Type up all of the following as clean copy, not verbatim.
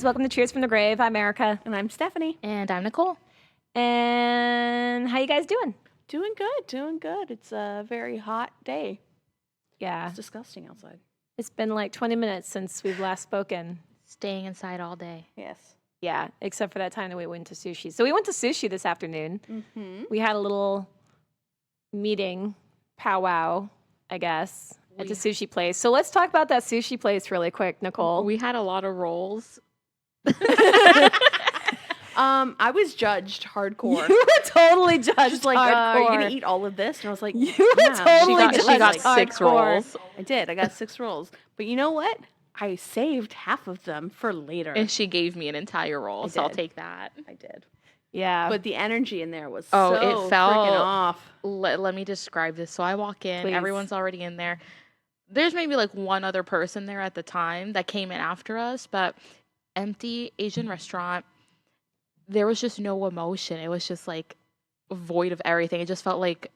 Welcome to Cheers from the Grave. I'm Erica. And I'm Stephanie. And I'm Nicole. And how you guys doing? Doing good. It's a very hot day. Yeah. It's disgusting outside. It's been like 20 minutes since we've last spoken. Staying inside all day. Yes. Yeah, except for that time that we went to sushi. So we went to sushi this afternoon. Mm-hmm. We had a little meeting, powwow, I guess, at the sushi place. So let's talk about that sushi place really quick, Nicole. We had a lot of rolls. I was judged hardcore. You were totally judged Just like, hardcore. you're gonna eat all of this? And I was like, You were yeah. totally She got judged 6 hardcore. rolls. I did. I got 6 rolls. But you know what? I saved half of them for later. And she gave me an entire roll, I so I'll did. take that. I did. Yeah. But the energy in there was Oh, so it felt- freaking off. Let me describe this. So I walk in, Please. everyone's already in there. There's maybe like one other person there at the time that came in after us, but empty Asian restaurant. There was just no emotion. It was just like void of everything. It just felt like,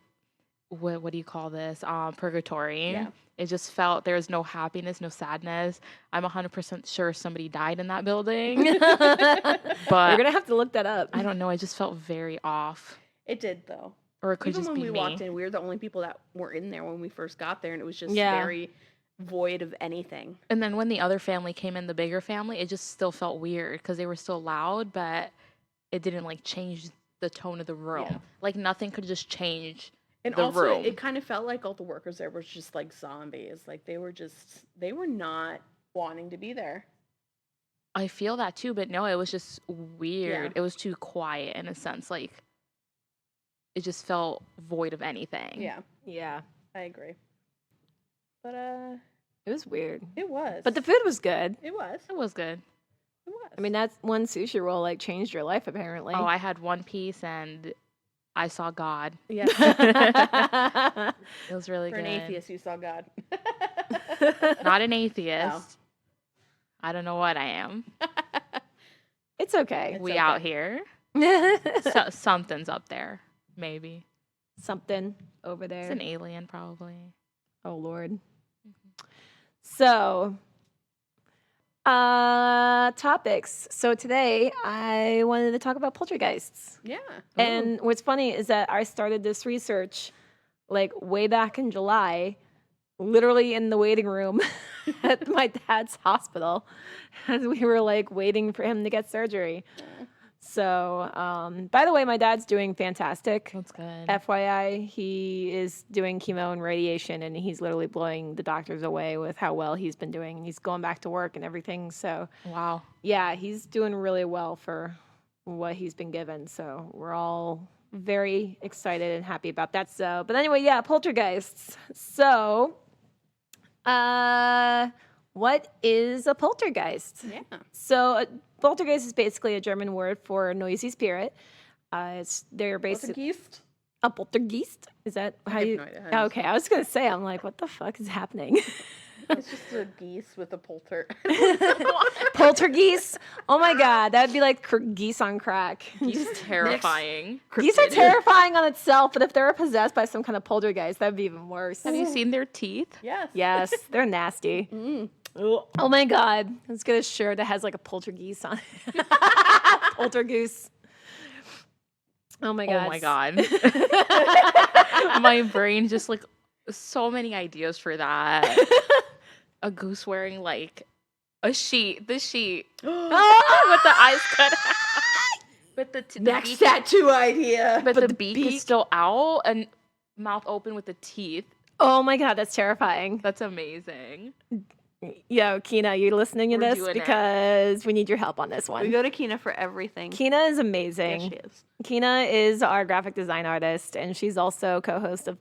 what do you call this? Purgatory. Yeah. It just felt there was no happiness, no sadness. I'm 100% sure somebody died in that building. You're But going to have to look that up. I don't know. I just felt very off. It did, though. Or it could Even just when be we me. walked in, we were the only people that were in there when we first got there, and it was just Yeah. very void of anything. And then when the other family came in, the bigger family, it just still felt weird because they were still loud, but it didn't like change the tone of the room. Yeah. Like nothing could just change And the also, room. it kind of felt like all the workers there were just like zombies. Like they were not wanting to be there. I feel that too, but no, it was just weird. Yeah. It was too quiet in a sense. Like it just felt void of anything. Yeah, Yeah. I agree. But It was weird. it was. But the food was good. it was. It was good. It was. I mean, that's one sushi roll like changed your life apparently. Oh, I had one piece and I saw God. yeah. It was really For good. an atheist, you saw God. Not an atheist. No. I don't know what I am. It's okay. It's We okay. out here. Something's up there. Maybe. Something over It's there. an alien, probably. Oh Lord. So, topics. So today I wanted to talk about poltergeists. Yeah. And what's funny is that I started this research like way back in July, literally in the waiting room at my dad's hospital as we were like waiting for him to get surgery. So, by the way, my dad's doing fantastic. That's good. FYI, he is doing chemo and radiation, and he's literally blowing the doctors away with how well he's been doing. And he's going back to work and everything. So, Wow. yeah, he's doing really well for what he's been given. So we're all very excited and happy about that. So, but anyway, yeah, poltergeists. So, what is a poltergeist? Yeah. So, a poltergeist is basically a German word for noisy spirit. They're basically Poltergeist? a poltergeist. Is that I how have you? no idea how to Okay, I was gonna say. I'm like, what the fuck is happening? It's just a geese with a polter. Poltergeist. Oh my god, that'd be like geese on crack. He's terrifying. Geese are terrifying on itself, but if they were possessed by some kind of poltergeist, that'd be even worse. Have you seen their teeth? Yes. Yes, they're nasty. Mm. Oh my god, let's get a shirt that has like a poltergeist on it. Poltergoose. Oh my god. Oh my god. My brain just like so many ideas for that. A goose wearing like a sheet, the sheet with the eyes cut out. But the Next beak, tattoo idea. but but the the beak beak- is still out and mouth open with the teeth. Oh my god, that's terrifying. That's amazing. Yo, Kina, you listening to We're this? doing it. Because we need your help on this We one. go to Kina for everything. Kina is Yes, amazing. she is. Kina is our graphic design artist, and she's also co-host of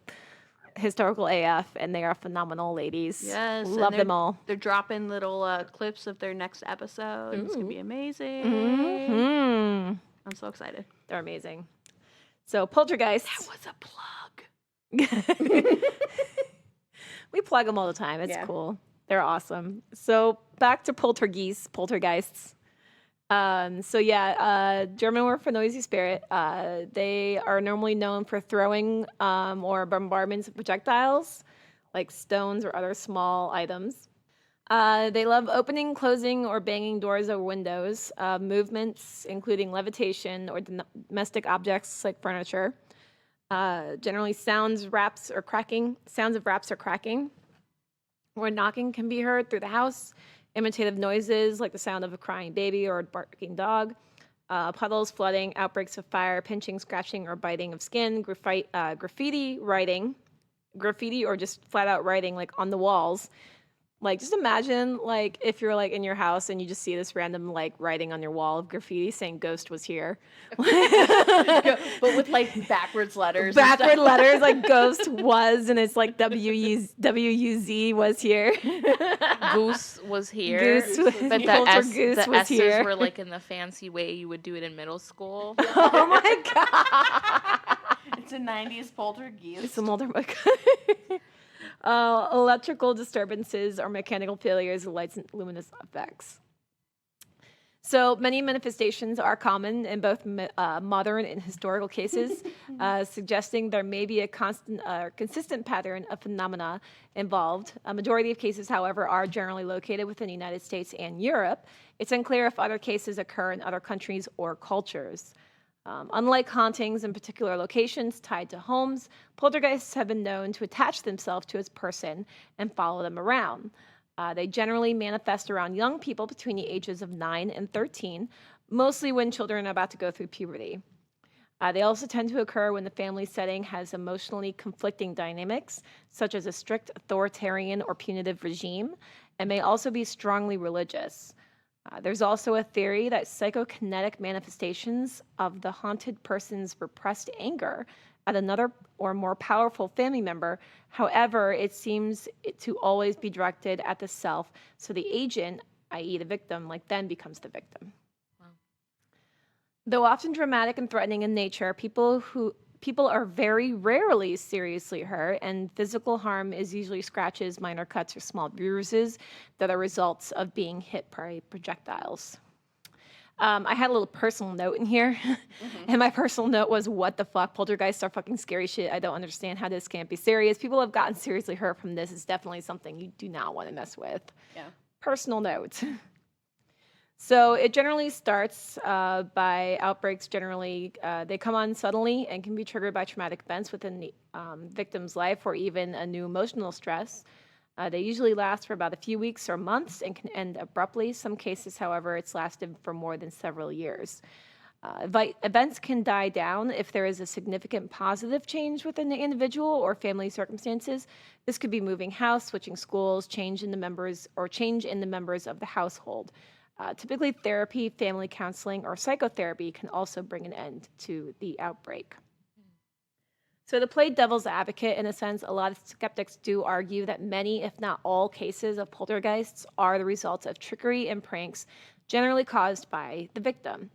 Historical AF, and they are phenomenal ladies. Yes. and Love they're- them all. They're dropping little clips of their next episode. It's going to be amazing. Mhm. I'm so excited. They're amazing. So poltergeists. That was a plug. We plug them all the time. It's Yeah. cool. They're awesome. So back to poltergeists. German word for noisy spirit. They are normally known for throwing or bombardments of projectiles, like stones or other small items. They love opening, closing, or banging doors or windows, movements, including levitation or domestic objects like furniture. Generally, sounds of raps or cracking, or knocking can be heard through the house. Imitative noises like the sound of a crying baby or a barking dog. Puddles, flooding, outbreaks of fire, pinching, scratching, or biting of skin. Graffiti writing, graffiti or just flat out writing like on the walls. Like, just imagine, like, if you're, like, in your house and you just see this random, like, writing on your wall of graffiti saying "Ghost was here." But with like backwards letters. and Backward stuff. letters, like, "Ghost was," and it's like WUZ was here. Goose was here. Goose was But Poltergeist the was S's here. were like in the fancy way you would do it in middle school. Oh, my God. It's a 90s poltergeist. It's a Mulder electrical disturbances or mechanical failures of lights and luminous effects. So many manifestations are common in both modern and historical cases, suggesting there may be a consistent pattern of phenomena involved. A majority of cases, however, are generally located within the United States and Europe. It's unclear if other cases occur in other countries or cultures. Unlike hauntings in particular locations tied to homes, poltergeists have been known to attach themselves to a person and follow them around. They generally manifest around young people between the ages of 9 and 13, mostly when children are about to go through puberty. They also tend to occur when the family setting has emotionally conflicting dynamics, such as a strict authoritarian or punitive regime, and may also be strongly religious. There's also a theory that psychokinetic manifestations of the haunted person's repressed anger at another or more powerful family member. However, it seems to always be directed at the self, so the agent, i.e. the victim, like then becomes the victim. Wow. Though often dramatic and threatening in nature, people are very rarely seriously hurt, and physical harm is usually scratches, minor cuts, or small bruises that are results of being hit by projectiles. I had a little personal note in here, and my personal note was, what the fuck? Poltergeists are fucking scary shit. I don't understand how this can't be serious. People have gotten seriously hurt from this. It's definitely something you do not want to mess with. Yeah. Personal note. So it generally starts by outbreaks. Generally, they come on suddenly and can be triggered by traumatic events within the victim's life or even a new emotional stress. They usually last for about a few weeks or months and can end abruptly. Some cases, however, it's lasted for more than several years. Events can die down if there is a significant positive change within the individual or family circumstances. This could be moving house, switching schools, change in the members of the household. Typically, therapy, family counseling, or psychotherapy can also bring an end to the outbreak. So to play devil's advocate, in a sense, a lot of skeptics do argue that many, if not all, cases of poltergeists are the result of trickery and pranks, generally caused by the victim.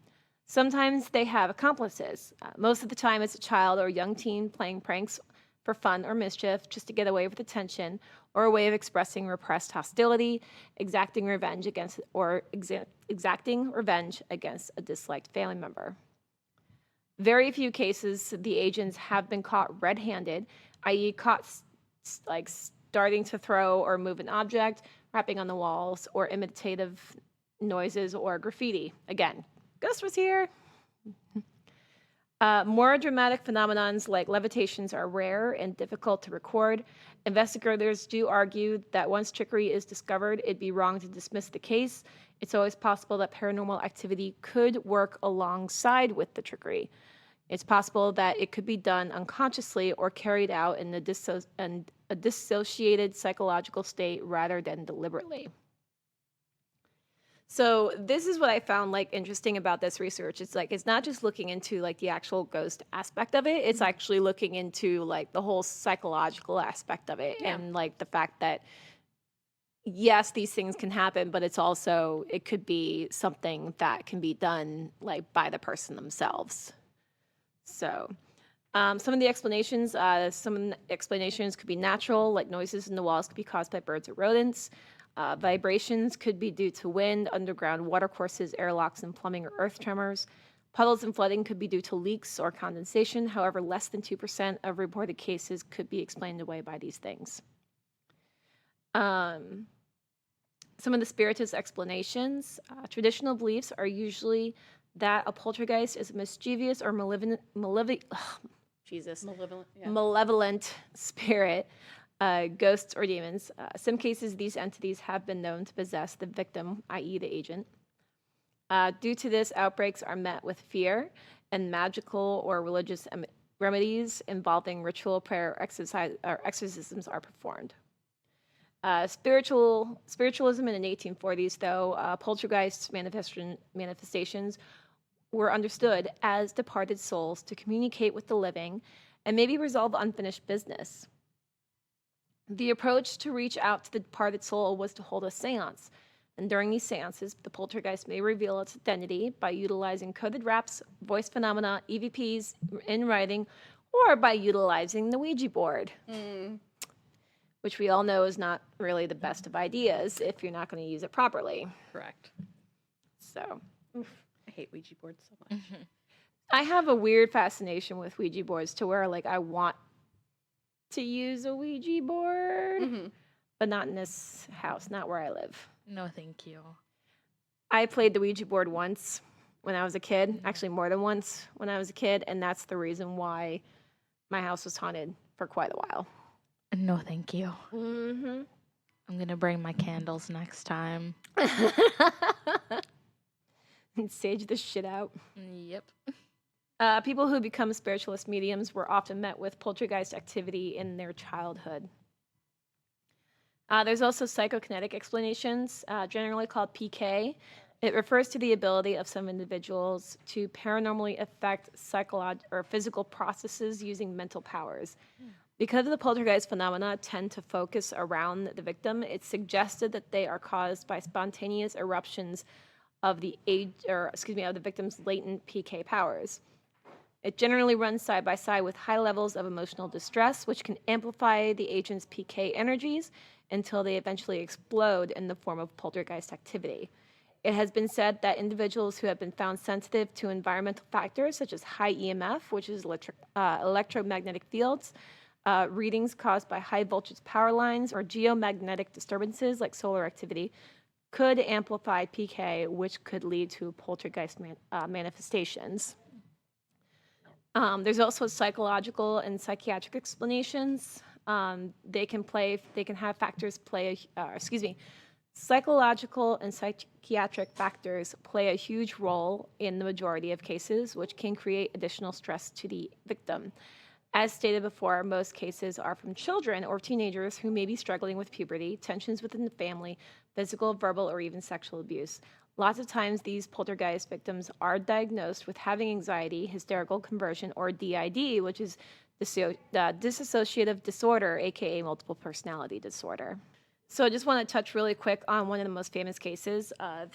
Sometimes they have accomplices. Most of the time, it's a child or young teen playing pranks for fun or mischief, just to get away with attention, or a way of expressing repressed hostility, exacting revenge against a disliked family member. Very few cases the agents have been caught red-handed, i.e. caught like starting to throw or move an object, rapping on the walls, or imitative noises or graffiti. Again, ghost was here. More dramatic phenomenons like levitations are rare and difficult to record. Investigators do argue that once trickery is discovered, it'd be wrong to dismiss the case. It's always possible that paranormal activity could work alongside with the trickery. It's possible that it could be done unconsciously or carried out in a dissociated psychological state rather than deliberately. So this is what I found like interesting about this research. It's like it's not just looking into like the actual ghost aspect of it. It's actually looking into like the whole psychological aspect of it, and like the fact that yes, these things can happen, but it could be something that can be done like by the person themselves. So some of the explanations could be natural, like noises in the walls could be caused by birds or rodents. Vibrations could be due to wind, underground watercourses, airlocks, and plumbing or earth tremors. Puddles and flooding could be due to leaks or condensation. However, less than 2% of reported cases could be explained away by these things. Some of the spiritist explanations. Traditional beliefs are usually that a poltergeist is a mischievous or Jesus, Malevolent. Yeah. malevolent spirit, ghosts or demons. Some cases, these entities have been known to possess the victim, i.e., the agent. Due to this, outbreaks are met with fear, and magical or religious remedies involving ritual prayer or exorcisms are performed. Spiritualism in the 1840s, though, poltergeist manifestations were understood as departed souls to communicate with the living and maybe resolve unfinished business. The approach to reach out to the departed soul was to hold a seance. And during these seances, the poltergeist may reveal its identity by utilizing coded raps, voice phenomena, EVPs in writing, or by utilizing the Ouija board, which we all know is not really the best of ideas if you're not going to use it properly. Correct. So, I hate Ouija boards so much. I have a weird fascination with Ouija boards to where, like, I want to use a Ouija board, but not in this house, not where I live. No, thank you. I played the Ouija board once when I was a kid, actually more than once when I was a kid, and that's the reason why my house was haunted for quite a while. No, thank you. Mm-hmm. I'm going to bring my candles next time. And sage the shit out. Yep. People who become spiritualist mediums were often met with poltergeist activity in their childhood. There's also psychokinetic explanations, generally called PK. It refers to the ability of some individuals to paranormally affect psychological or physical processes using mental powers. Because the poltergeist phenomena tend to focus around the victim, it's suggested that they are caused by spontaneous eruptions of the victim's latent PK powers. It generally runs side by side with high levels of emotional distress, which can amplify the agent's PK energies until they eventually explode in the form of poltergeist activity. It has been said that individuals who have been found sensitive to environmental factors such as high EMF, which is electromagnetic fields, readings caused by high voltage power lines, or geomagnetic disturbances like solar activity, could amplify PK, which could lead to poltergeist manifestations. There's also psychological and psychiatric explanations. Psychological and psychiatric factors play a huge role in the majority of cases, which can create additional stress to the victim. As stated before, most cases are from children or teenagers who may be struggling with puberty, tensions within the family, physical, verbal, or even sexual abuse. Lots of times, these poltergeist victims are diagnosed with having anxiety, hysterical conversion, or DID, which is dissociative disorder, aka multiple personality disorder. So I just want to touch really quick on one of the most famous cases of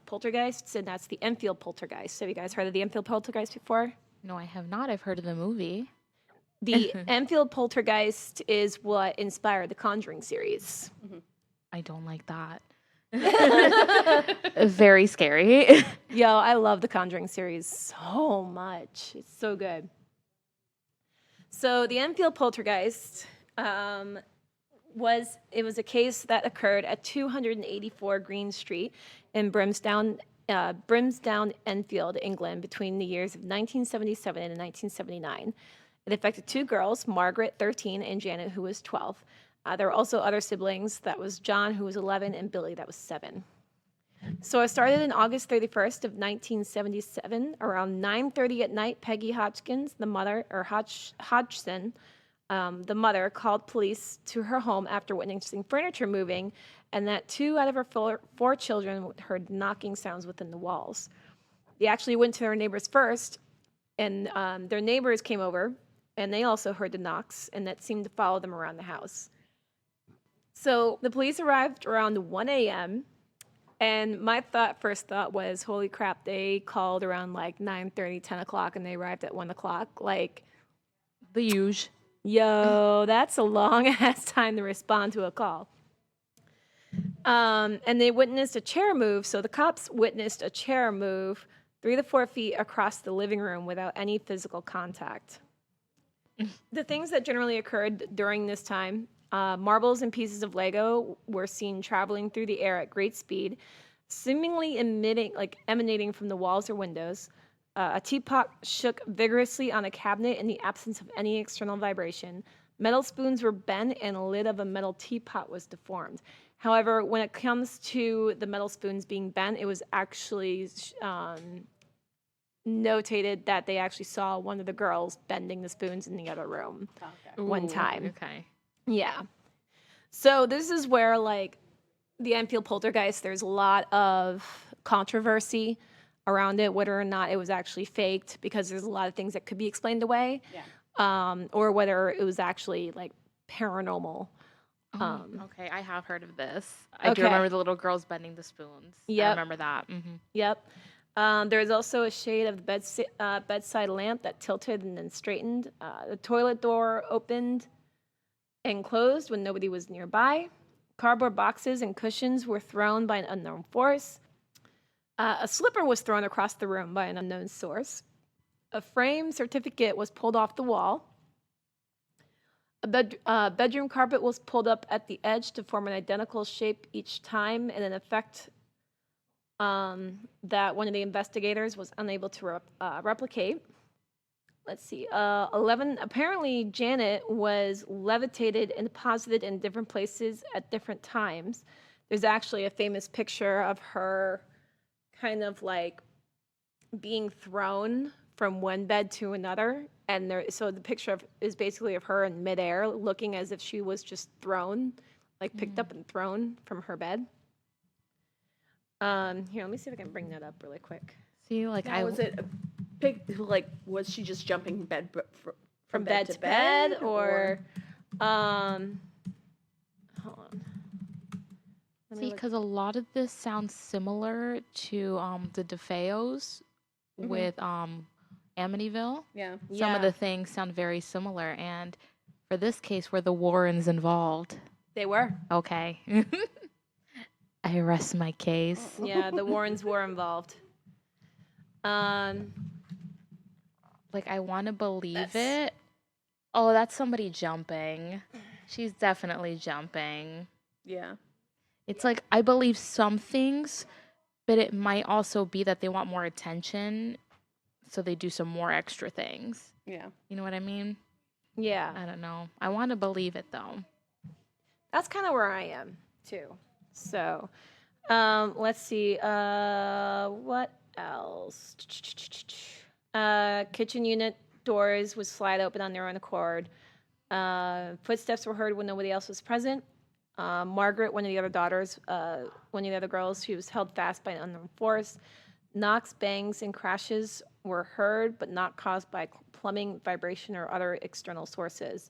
poltergeists, and that's the Enfield poltergeist. Have you guys heard of the Enfield poltergeist before? No, I have not. I've heard of the movie. The Enfield poltergeist is what inspired the Conjuring series. I don't like that. Very scary. Yo, I love the Conjuring series so much. It's so good. So the Enfield poltergeist was a case that occurred at 284 Green Street in Brimsdown, Enfield, England, between the years of 1977 and 1979. It affected two girls, Margaret, 13, and Janet, who was 12. There were also other siblings. That was John, who was 11, and Billy, that was 7. So it started on August 31st of 1977. Around 9:30 at night, Peggy Hodgson, the mother, called police to her home after witnessing furniture moving, and that 2 out of her 4 children heard knocking sounds within the walls. They actually went to their neighbors first, and their neighbors came over, and they also heard the knocks, and that seemed to follow them around the house. So the police arrived around 1 a.m., and my first thought was, holy crap, they called around like 9:30, 10 o'clock, and they arrived at 1 o'clock. Like, The huge. yo, that's a long-ass time to respond to a call. And they witnessed a chair move, so the cops witnessed a chair move 3 to 4 feet across the living room without any physical contact. The things that generally occurred during this time Marbles and pieces of Lego were seen traveling through the air at great speed, seemingly emanating from the walls or windows. A teapot shook vigorously on a cabinet in the absence of any external vibration. Metal spoons were bent, and a lid of a metal teapot was deformed. However, when it comes to the metal spoons being bent, it was actually notated that they actually saw one of the girls bending the spoons in the other room Okay. one Ooh, time. Okay. Yeah. So this is where, like, the Enfield Poltergeist, there's a lot of controversy around it, whether or not it was actually faked, because there's a lot of things that could be explained away, Yeah. or whether it was actually, like, paranormal. Oh, okay. I have heard of this. I do Okay. remember the little girls bending the spoons. I Yep. remember that. Yep. There's also a shade of the bedside lamp that tilted and then straightened. The toilet door opened and closed when nobody was nearby. Cardboard boxes and cushions were thrown by an unknown force. A slipper was thrown across the room by an unknown source. A frame certificate was pulled off the wall. A bedroom carpet was pulled up at the edge to form an identical shape each time, in an effect that one of the investigators was unable to replicate. Let's see. 11. Apparently, Janet was levitated and deposited in different places at different times. There's actually a famous picture of her kind of like being thrown from one bed to another. And so the picture is basically of her in midair, looking as if she was just thrown, like picked up and thrown from her bed. Here, let me see if I can bring that up really quick. See, like Now, was it a like, was she just jumping From bed to bed, or hold on. Let me See, look. because a lot of this sounds similar to the DeFeos with Amityville. Yeah. Some of the things sound very similar, and for this case, were the Warrens involved? They were. Okay. I rest my case. Yeah, the Warrens were involved. Like, I want to believe That's- it. Oh, that's somebody jumping. She's definitely jumping. Yeah. It's like, I believe some things, but it might also be that they want more attention, so they do some more extra things. Yeah. You know what I mean? Yeah. I don't know. I want to believe it, though. That's kind of where I am too. So, let's see. What else? Kitchen unit doors would slide open on their own accord. Footsteps were heard when nobody else was present. Margaret, one of the other daughters, one of the other girls, who was held fast by an unknown force. Knocks, bangs, and crashes were heard, but not caused by plumbing, vibration, or other external sources.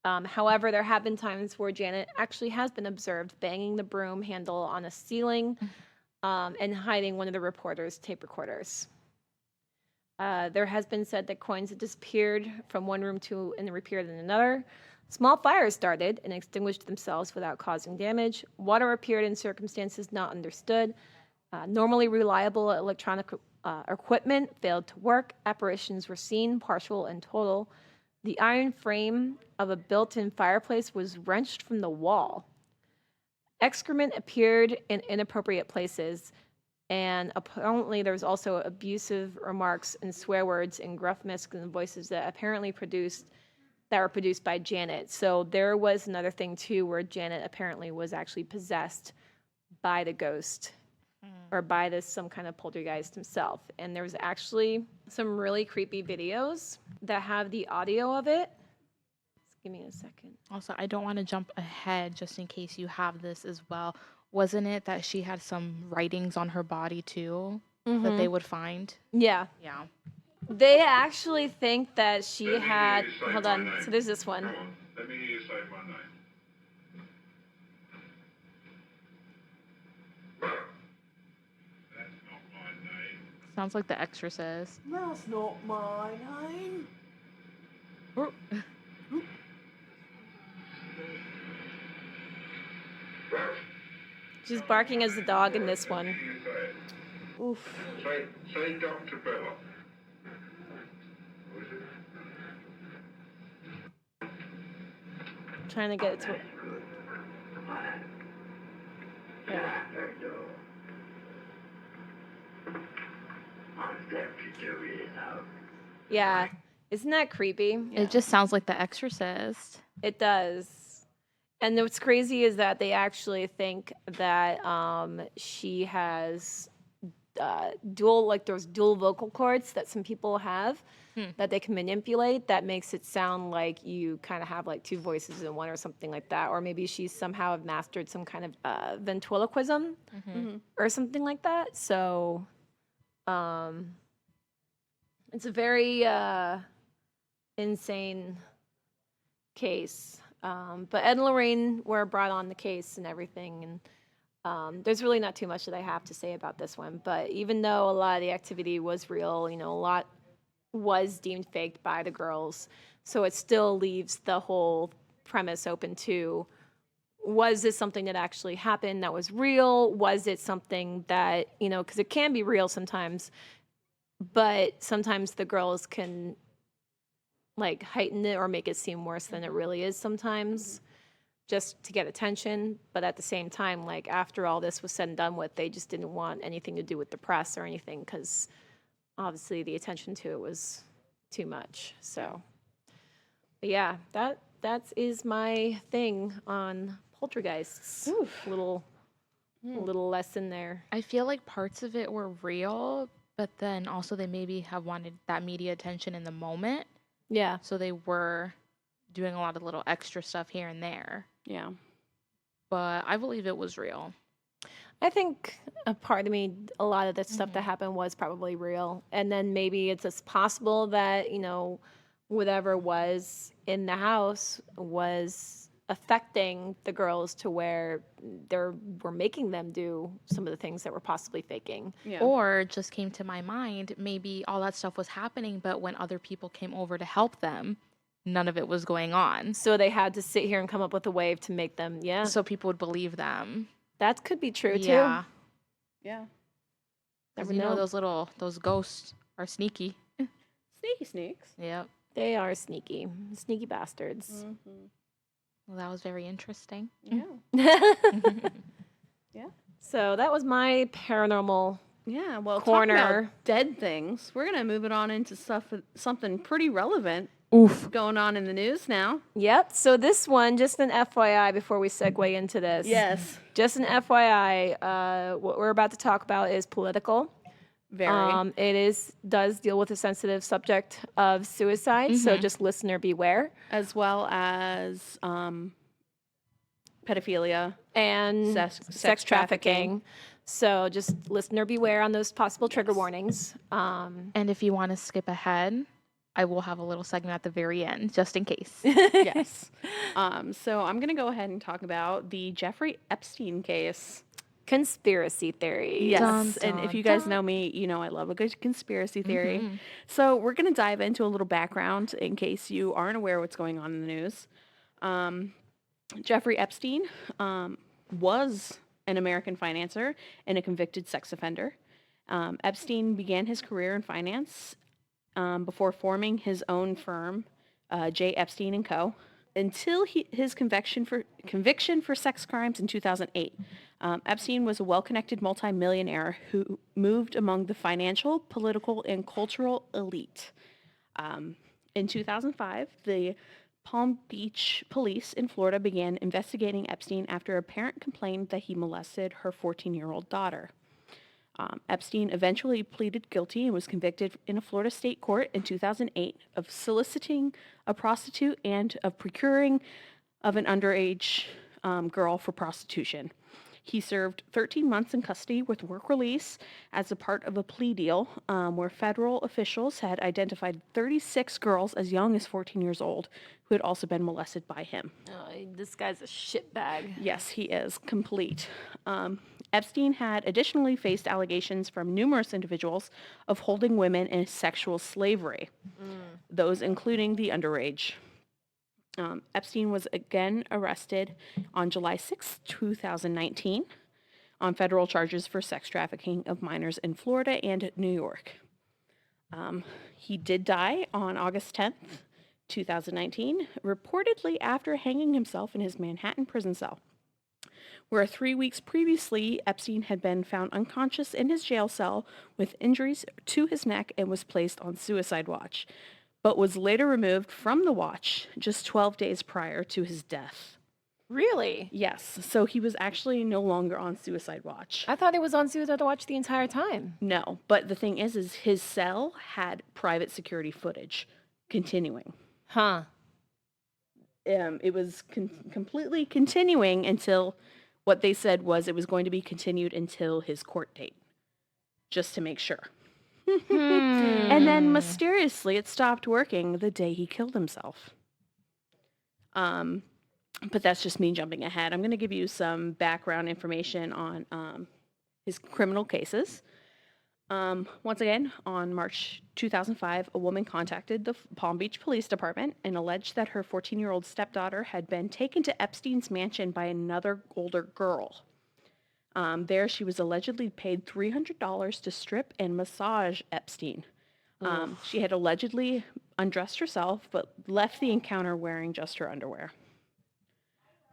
However, there have been times where Janet actually has been observed banging the broom handle on a ceiling and hiding one of the reporter's tape recorders. There has been said that coins had disappeared from one room and reappeared in another. Small fires started and extinguished themselves without causing damage. Water appeared in circumstances not understood. Normally reliable electronic equipment failed to work. Apparitions were seen, partial and total. The iron frame of a built-in fireplace was wrenched from the wall. Excrement appeared in inappropriate places, and apparently there was also abusive remarks and swear words and gruff masculine voices that were produced by Janet. So there was another thing too, where Janet apparently was actually possessed by the ghost or by some kind of poltergeist himself. And there was actually some really creepy videos that have the audio of it. Just give me a second. Also, I don't want to jump ahead just in case you have this as well. Wasn't it that she had some writings on her body too that they would find? Yeah. Yeah. They actually think that she had. Hold on. So there's this one. Let me hear you say my name. That's not my name. Sounds like The Exorcist. That's not my name. She's barking as the dog in this one. You say it. Oof. Say Dr. Bella. trying to get it to. Yeah. Yeah. Isn't that creepy? It just sounds like The Exorcist. It does. And what's crazy is that they actually think that she has there's dual vocal cords that some people have that they can manipulate. That makes it sound like you kind of have like two voices in one or something like that. Or maybe she's somehow mastered some kind of ventriloquism or something like that. So it's a very insane case. But Ed and Lorraine were brought on the case and everything, and there's really not too much that I have to say about this one. But even though a lot of the activity was real, a lot was deemed faked by the girls, so it still leaves the whole premise open to, was this something that actually happened that was real? Was it something that, because it can be real sometimes, but sometimes the girls can like heighten it or make it seem worse than it really is sometimes, just to get attention. But at the same time, like after all this was said and done with, they just didn't want anything to do with the press or anything, because obviously the attention to it was too much. So, but yeah, that is my thing on Poltergeists. Little lesson there. I feel like parts of it were real, but then also they maybe have wanted that media attention in the moment. Yeah. So they were doing a lot of little extra stuff here and there. Yeah. But I believe it was real. I think a part of me, a lot of the stuff that happened was probably real. And then maybe it's just possible that, whatever was in the house was affecting the girls to where we're making them do some of the things that we're possibly faking. Yeah. Or it just came to my mind, maybe all that stuff was happening, but when other people came over to help them, none of it was going on. So they had to sit here and come up with a way to make them, So people would believe them. That could be true Yeah. too. Yeah. Because Never know. those ghosts are sneaky. Sneaky sneaks. Yep. They are sneaky bastards. Mm-hmm. Well, that was very interesting. Yeah. Yeah. So that was my paranormal. Yeah. Well, Corner. talking about dead things, we're gonna move it on into something pretty relevant. Oof. Going on in the news now. Yep. So this one, just an FYI before we segue into this. Yes. Just an FYI, what we're about to talk about is political. Very. It does deal with a sensitive subject of suicide, so just listener beware. As well as pedophilia. And sex trafficking. So just listener beware on those possible trigger warnings. And if you want to skip ahead, I will have a little segment at the very end, just in case. Yes. So I'm going to go ahead and talk about the Jeffrey Epstein case. Conspiracy theories. Yes. Dun, And if dun, you guys dun. know me, you know I love a good conspiracy theory. So we're going to dive into a little background in case you aren't aware what's going on in the news. Jeffrey Epstein was an American financier and a convicted sex offender. Epstein began his career in finance before forming his own firm, J. Epstein & Co., until his conviction for sex crimes in 2008. Epstein was a well-connected multimillionaire who moved among the financial, political, and cultural elite. In 2005, the Palm Beach police in Florida began investigating Epstein after a parent complained that he molested her 14-year-old daughter. Epstein eventually pleaded guilty and was convicted in a Florida state court in 2008 of soliciting a prostitute and of procuring of an underage girl for prostitution. He served 13 months in custody with work release as a part of a plea deal where federal officials had identified 36 girls as young as 14 years old who had also been molested by him. Oh, this guy's a shitbag. Yes, he is. Complete. Epstein had additionally faced allegations from numerous individuals of holding women in sexual slavery, those including the underage. Epstein was again arrested on July 6, 2019, on federal charges for sex trafficking of minors in Florida and New York. He did die on August 10th, 2019, reportedly after hanging himself in his Manhattan prison cell, where 3 weeks previously, Epstein had been found unconscious in his jail cell with injuries to his neck and was placed on suicide watch, but was later removed from the watch just 12 days prior to his death. Really? Yes, so he was actually no longer on suicide watch. I thought it was on Suicide Watch the entire time. No, but the thing is his cell had private security footage continuing. Huh. It was completely continuing until what they said was it was going to be continued until his court date, just to make sure. And then mysteriously it stopped working the day he killed himself. But that's just me jumping ahead. I'm going to give you some background information on his criminal cases. Once again, on March 2005, a woman contacted the Palm Beach Police Department and alleged that her 14-year-old stepdaughter had been taken to Epstein's mansion by another older girl. There, she was allegedly paid $300 to strip and massage Epstein. She had allegedly undressed herself, but left the encounter wearing just her underwear.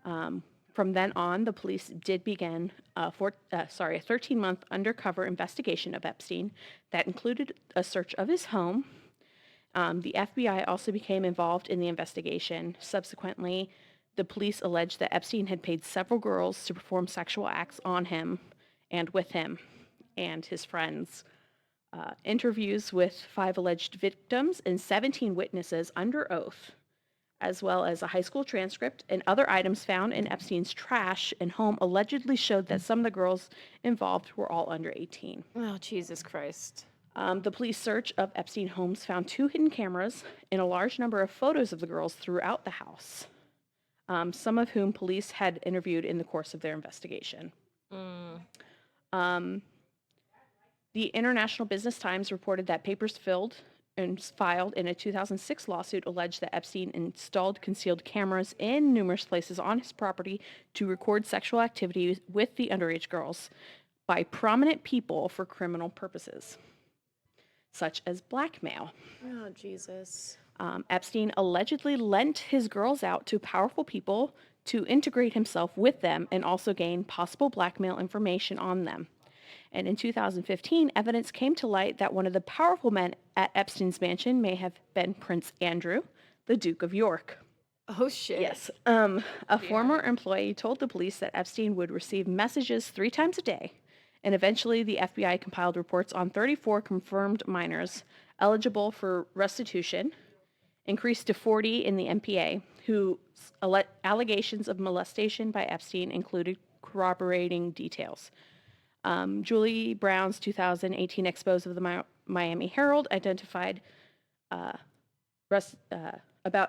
From then on, the police did begin a 13-month undercover investigation of Epstein that included a search of his home. The FBI also became involved in the investigation. Subsequently, the police alleged that Epstein had paid several girls to perform sexual acts on him and with him and his friends. Interviews with 5 alleged victims and 17 witnesses under oath, as well as a high school transcript and other items found in Epstein's trash and home, allegedly showed that some of the girls involved were all under 18. Oh, Jesus Christ. The police search of Epstein homes found 2 hidden cameras and a large number of photos of the girls throughout the house, some of whom police had interviewed in the course of their investigation. The International Business Times reported that papers filled and filed in a 2006 lawsuit alleged that Epstein installed concealed cameras in numerous places on his property to record sexual activity with the underage girls by prominent people for criminal purposes, such as blackmail. Oh, Jesus. Epstein allegedly lent his girls out to powerful people to integrate himself with them and also gain possible blackmail information on them. And in 2015, evidence came to light that one of the powerful men at Epstein's mansion may have been Prince Andrew, the Duke of York. Oh, shit. Yes. A former employee told the police that Epstein would receive messages 3 times a day, and eventually the FBI compiled reports on 34 confirmed minors eligible for restitution, increased to 40 in the MPA, whose allegations of molestation by Epstein included corroborating details. Julie Brown's 2018 expose of the Miami Herald identified about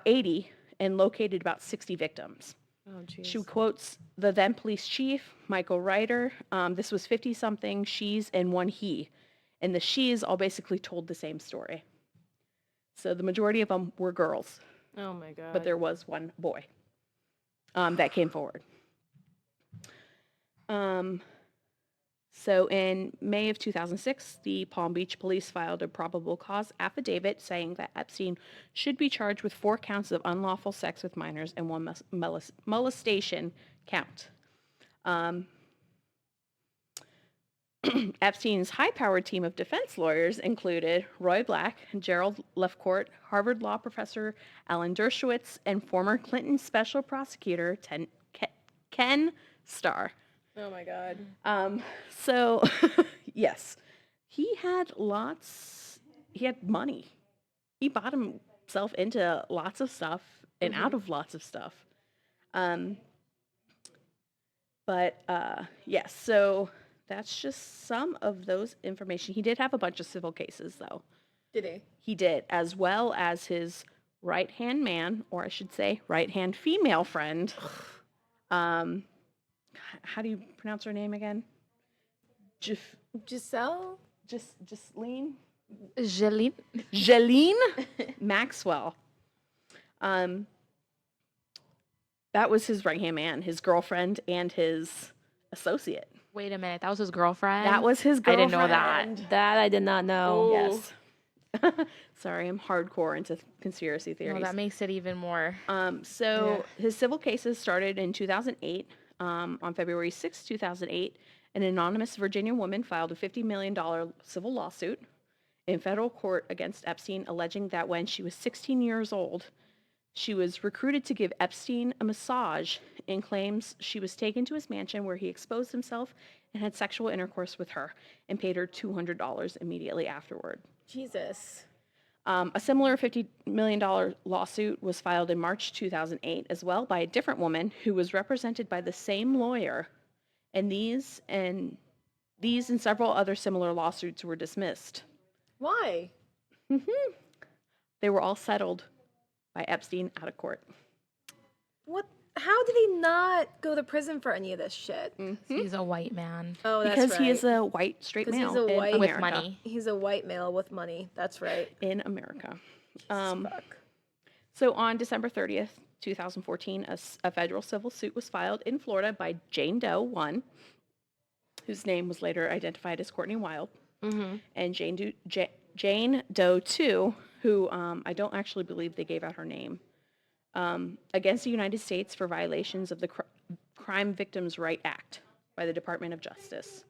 80 and located about 60 victims. Oh, jeez. She quotes the then police chief, Michael Ryder. This was 50-something she's and one he. And the she's all basically told the same story. So the majority of them were girls, Oh, my God. but there was one boy that came forward. So in May of 2006, the Palm Beach police filed a probable cause affidavit saying that Epstein should be charged with 4 counts of unlawful sex with minors and 1 molestation count. Epstein's high-powered team of defense lawyers included Roy Black, Gerald Lefcourt, Harvard law professor Alan Dershowitz, and former Clinton special prosecutor Ken Starr. Oh, my God. So, yes, he had money. He bought himself into lots of stuff and out of lots of stuff. Yes, so that's just some of those information. He did have a bunch of civil cases, though. Did he? He did, as well as his right-hand man, or I should say right-hand female friend. How do you pronounce her name again? Giselle? Ghislaine? Jeline? Jeline Maxwell. That was his right-hand man, his girlfriend, and his associate. Wait a minute, that was his girlfriend? That was his I girlfriend. didn't know that. That I did not know. Yes. Sorry, I'm hardcore into conspiracy No, theories. that makes it even more. His civil cases started in 2008. On February 6, 2008, an anonymous Virginia woman filed a $50 million civil lawsuit in federal court against Epstein, alleging that when she was 16 years old, she was recruited to give Epstein a massage, and claims she was taken to his mansion where he exposed himself and had sexual intercourse with her and paid her $200 immediately afterward. Jesus. A similar $50 million lawsuit was filed in March 2008 as well by a different woman who was represented by the same lawyer, and these and several other similar lawsuits were dismissed. Why? They were all settled by Epstein out of court. What? How did he not go to prison for any of this shit? He's a white man Oh, that's Because right. he is a white straight 'Cause he's male a in white- with America. money. He's a white male with money. That's right. In America. Fuck. So on December 30th, 2014, a federal civil suit was filed in Florida by Jane Doe 1, whose name was later identified as Courtney Wild, and Jane Doe 2, who I don't actually believe they gave out her name, against the United States for violations of the Crime Victims' Right Act by the Department of Justice.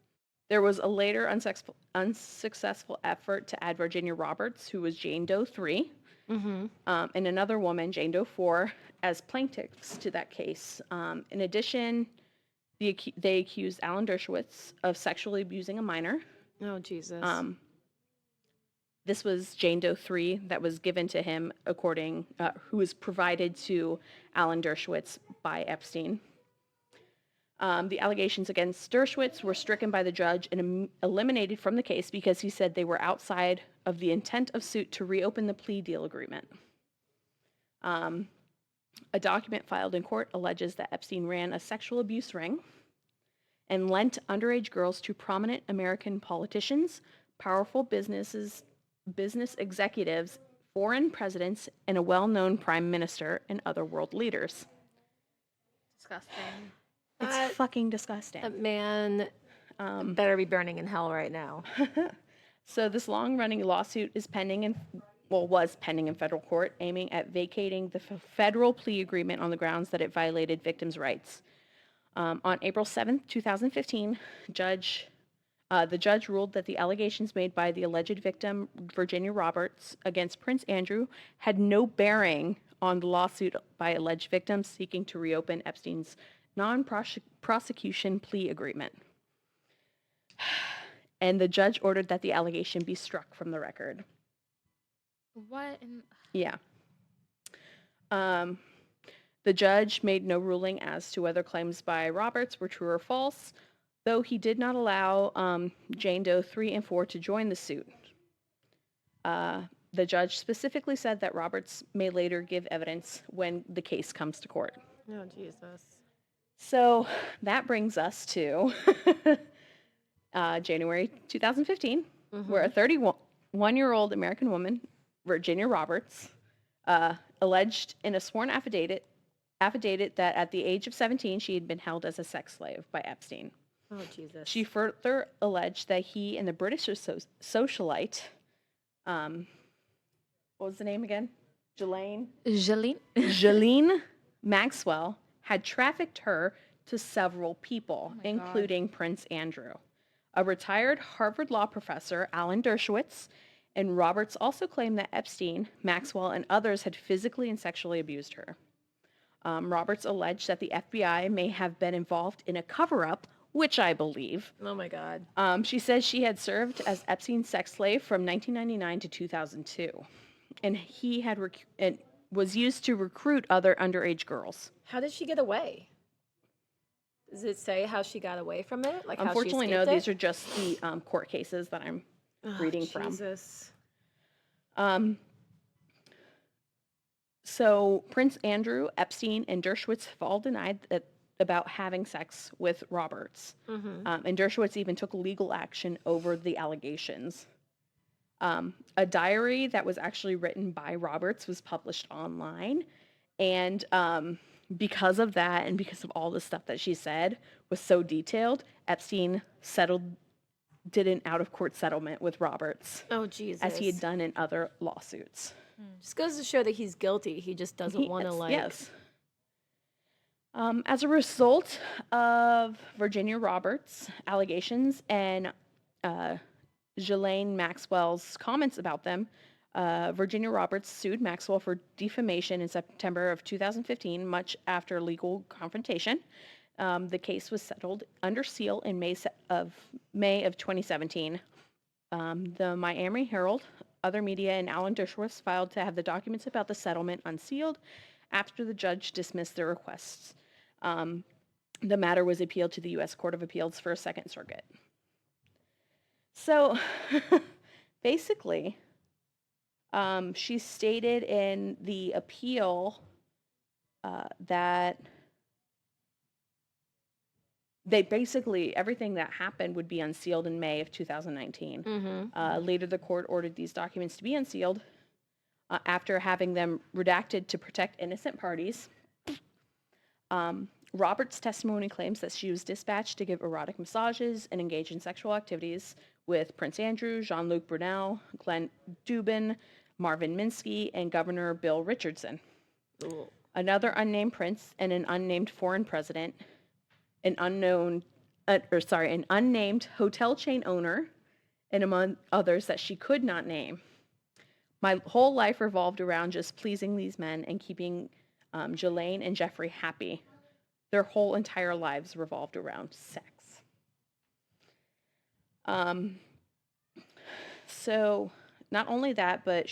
There was a later unsuccessful effort to add Virginia Roberts, who was Jane Doe 3, and another woman, Jane Doe 4, as plaintiffs to that case. In addition, they accused Alan Dershowitz of sexually abusing a minor. Oh, Jesus. This was Jane Doe 3 that was given to him, who was provided to Alan Dershowitz by Epstein. The allegations against Dershowitz were stricken by the judge and eliminated from the case because he said they were outside of the intent of suit to reopen the plea deal agreement. A document filed in court alleges that Epstein ran a sexual abuse ring and lent underage girls to prominent American politicians, powerful business executives, foreign presidents, and a well-known prime minister and other world leaders. Disgusting. It's fucking disgusting. That man better be burning in hell right now. So this long-running lawsuit was pending in federal court, aiming at vacating the federal plea agreement on the grounds that it violated victims' rights. On April 7th, 2015, the judge ruled that the allegations made by the alleged victim, Virginia Roberts, against Prince Andrew had no bearing on the lawsuit by alleged victims seeking to reopen Epstein's non-prosecution plea agreement. And the judge ordered that the allegation be struck from the record. What? Yeah. The judge made no ruling as to whether claims by Roberts were true or false, though he did not allow Jane Doe 3 and 4 to join the suit. The judge specifically said that Roberts may later give evidence when the case comes to court. Oh, Jesus. So that brings us to January 2015, where a 31-year-old American woman, Virginia Roberts, alleged in a sworn affidavit that at the age of 17 she had been held as a sex slave by Epstein. Oh, Jesus. She further alleged that he and the British socialite, what was the name again? Ghislaine Maxwell, had trafficked her to several people, including Prince Andrew. A retired Harvard law professor, Alan Dershowitz, and Roberts also claimed that Epstein, Maxwell, and others had physically and sexually abused her. Roberts alleged that the FBI may have been involved in a cover-up, which I believe. Oh, my God. She says she had served as Epstein's sex slave from 1999 to 2002, and he had was used to recruit other underage girls. How did she get away? Does it say how she got away from it? Like Unfortunately, how she no. escaped These are just the court cases that I'm reading from. Jesus. So Prince Andrew, Epstein, and Dershowitz have all denied about having sex with Roberts. And Dershowitz even took legal action over the allegations. A diary that was actually written by Roberts was published online. And because of that and because of all the stuff that she said was so detailed, Epstein settled did an out-of-court settlement with Roberts, Oh, Jesus. as he had done in other lawsuits. Just goes to show that he's guilty. He just doesn't want to, like... Yes. As a result of Virginia Roberts' allegations and Ghislaine Maxwell's comments about them, Virginia Roberts sued Maxwell for defamation in September of 2015, much after legal confrontation. The case was settled under seal in May of 2017. The Miami Herald, other media, and Alan Dershowitz filed to have the documents about the settlement unsealed after the judge dismissed their requests. The matter was appealed to the U.S. Court of Appeals for a Second Circuit. So, basically, she stated in the appeal that everything that happened would be unsealed in May of 2019. Later, the court ordered these documents to be unsealed after having them redacted to protect innocent parties. Roberts' testimony claims that she was dispatched to give erotic massages and engage in sexual activities with Prince Andrew, Jean-Luc Brunel, Glenn Dubin, Marvin Minsky, and Governor Bill Richardson. Ooh. Another unnamed prince and an unnamed foreign president, an unnamed hotel chain owner, and among others that she could not name. My whole life revolved around just pleasing these men and keeping Ghislaine and Jeffrey happy. Their whole entire lives revolved around sex. So not only that, but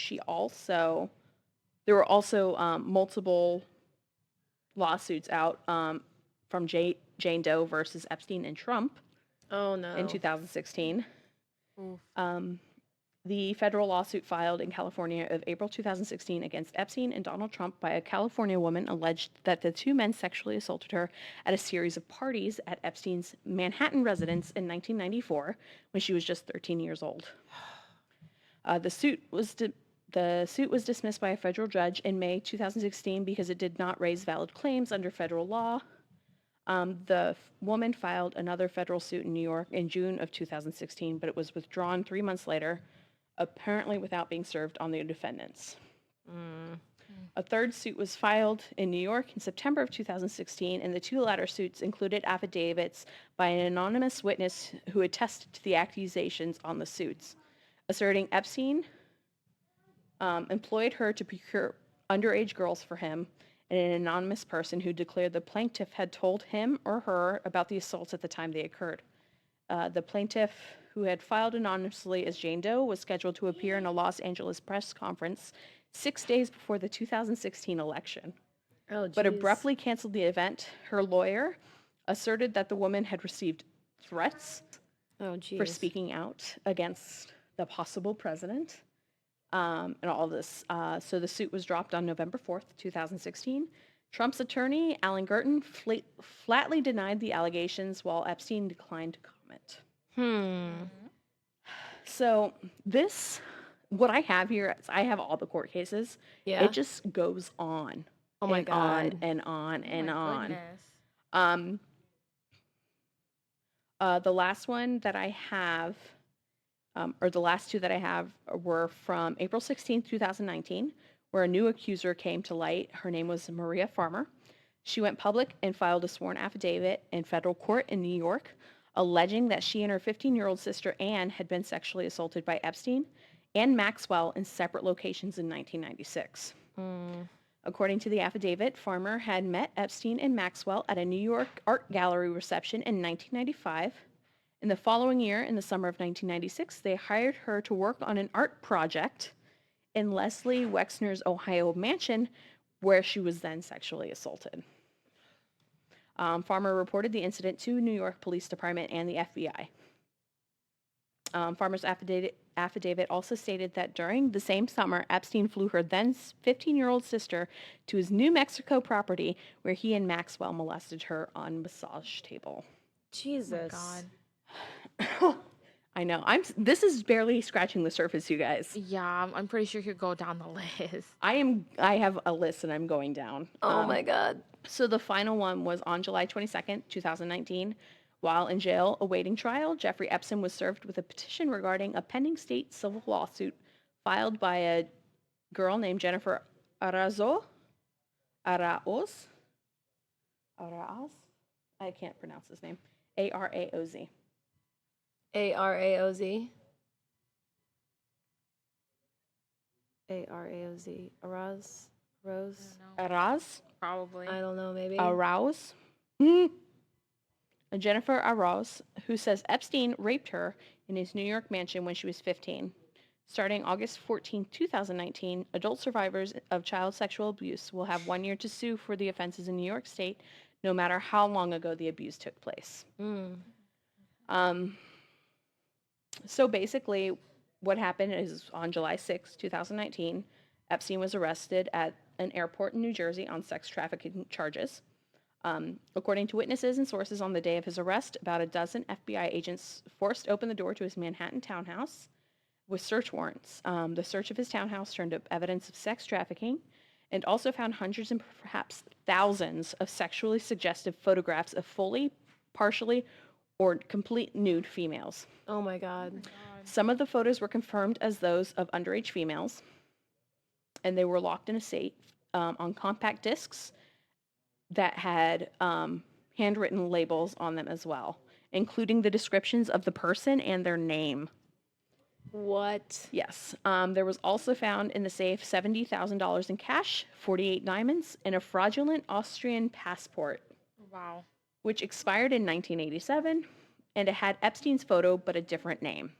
there were also multiple lawsuits out from Jane Doe versus Epstein and Trump Oh, no. in 2016. Oof. The federal lawsuit filed in California of April 2016 against Epstein and Donald Trump by a California woman alleged that the two men sexually assaulted her at a series of parties at Epstein's Manhattan residence in 1994 when she was just 13 years old. The suit was dismissed by a federal judge in May 2016 because it did not raise valid claims under federal law. The woman filed another federal suit in New York in June of 2016, but it was withdrawn 3 months later, apparently without being served on the defendants. A third suit was filed in New York in September of 2016, and the two latter suits included affidavits by an anonymous witness who attested to the accusations on the suits, asserting Epstein employed her to procure underage girls for him, and an anonymous person who declared the plaintiff had told him or her about the assaults at the time they occurred. The plaintiff, who had filed anonymously as Jane Doe, was scheduled to appear in a Los Angeles press conference 6 days before the 2016 election, Oh, but jeez. abruptly canceled the event. Her lawyer asserted that the woman had received threats Oh, jeez. for speaking out against the possible president, and all this. So the suit was dropped on November 4th, 2016. Trump's attorney, Alan Gerton, flatly denied the allegations, while Epstein declined to comment. So what I have here is I have all the court cases. Yeah. It just goes on. Oh my and God. on and on and on. Goodness. The last one that I have, or the last two that I have, were from April 16th, 2019, where a new accuser came to light. Her name was Maria Farmer. She went public and filed a sworn affidavit in federal court in New York, alleging that she and her 15-year-old sister Anne had been sexually assaulted by Epstein and Maxwell in separate locations in 1996. According to the affidavit, Farmer had met Epstein and Maxwell at a New York art gallery reception in 1995. In the following year, in the summer of 1996, they hired her to work on an art project in Leslie Wexner's Ohio mansion, where she was then sexually assaulted. Farmer reported the incident to New York Police Department and the FBI. Farmer's affidavit also stated that during the same summer, Epstein flew her then 15-year-old sister to his New Mexico property, where he and Maxwell molested her on a massage table. Jesus. God. I know. This is barely scratching the surface, you guys. Yeah, I'm pretty sure you could go down the list. I have a list and I'm going down. Oh my God. So the final one was on July 22nd, 2019, While in jail awaiting trial, Jeffrey Epstein was served with a petition regarding a pending state civil lawsuit filed by a girl named Jennifer Araoz. Araoz? I can't pronounce his name. Araoz. Araoz. Araoz. Araz. Rose. Araz? Probably. I don't know. Maybe. Arouse? Jennifer Arouse, who says Epstein raped her in his New York mansion when she was 15. Starting August 14, 2019, adult survivors of child sexual abuse will have 1 year to sue for the offenses in New York State, no matter how long ago the abuse took place. So basically, what happened is on July 6, 2019, Epstein was arrested at an airport in New Jersey on sex trafficking charges. According to witnesses and sources on the day of his arrest, about a dozen FBI agents forced open the door to his Manhattan townhouse with search warrants. The search of his townhouse turned up evidence of sex trafficking and also found hundreds and perhaps thousands of sexually suggestive photographs of fully, partially, or complete nude females. Oh my God. Some of the photos were confirmed as those of underage females, and they were locked in a safe on compact discs that had handwritten labels on them as well, including the descriptions of the person and their name. What? Yes. There was also found in the safe $70,000 in cash, 48 diamonds, and a fraudulent Austrian passport, Wow. which expired in 1987, and it had Epstein's photo but a different name.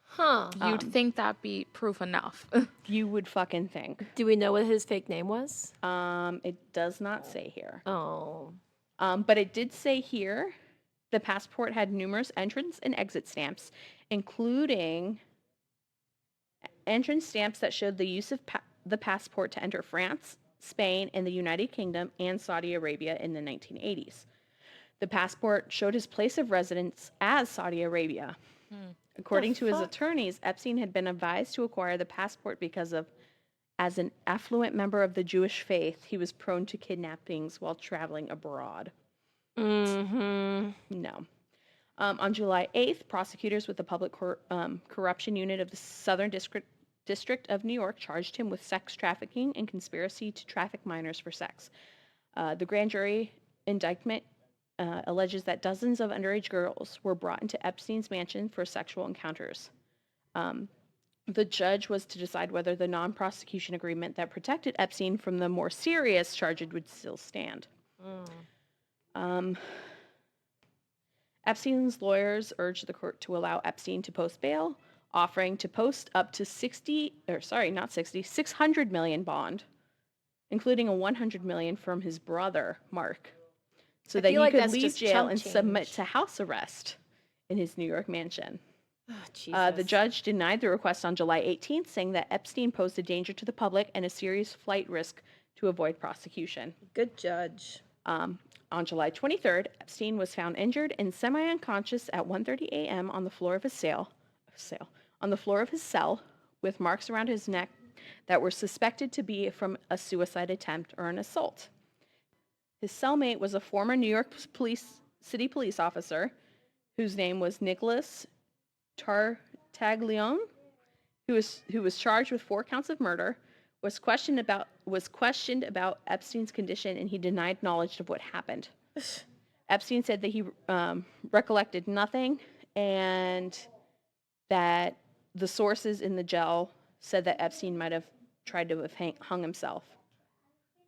Huh. You'd think that'd be proof enough. You would fucking think. Do we know what his fake name was? It does not say here. Oh. But it did say here the passport had numerous entrance and exit stamps, including entrance stamps that showed the use of the passport to enter France, Spain, and the United Kingdom and Saudi Arabia in the 1980s. The passport showed his place of residence as Saudi Arabia. According to his attorneys, Epstein had been advised to acquire the passport because of, as an affluent member of the Jewish faith, he was prone to kidnappings while traveling abroad. Mm-hmm. No. On July 8th, prosecutors with the Public Corruption Unit of the Southern District of New York charged him with sex trafficking and conspiracy to traffic minors for sex. The grand jury indictment alleges that dozens of underage girls were brought into Epstein's mansion for sexual encounters. The judge was to decide whether the non-prosecution agreement that protected Epstein from the more serious charges would still stand. Epstein's lawyers urged the court to allow Epstein to post bail, offering to post up to 600 million bond, including a 100 million from his brother, Mark, so that he could leave jail and submit to house arrest in his New York mansion. Oh, Jesus. The judge denied the request on July 18th, saying that Epstein posed a danger to the public and a serious flight risk to avoid prosecution. Good judge. On July 23rd, Epstein was found injured and semi-unconscious at 1:30 a.m. on the floor of his cell, with marks around his neck that were suspected to be from a suicide attempt or an assault. His cellmate was a former New York City police officer whose name was Nicholas Tartaglione, who was charged with 4 counts of murder, was questioned about Epstein's condition, and he denied knowledge of what happened. Epstein said that he recollected nothing, and that the sources in the jail said that Epstein might have tried to have hung himself.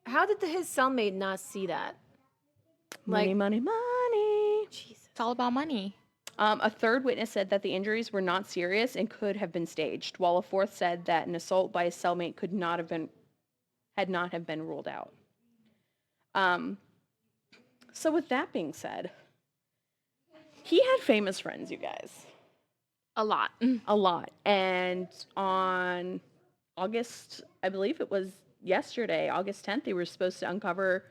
How did his cellmate not see that? Money, money, money. Jesus. It's all about money. A third witness said that the injuries were not serious and could have been staged, while a fourth said that an assault by his cellmate had not have been ruled out. So with that being said, he had famous friends, you guys. A lot. A lot. And on August, I believe it was yesterday, August 10th, they were supposed to uncover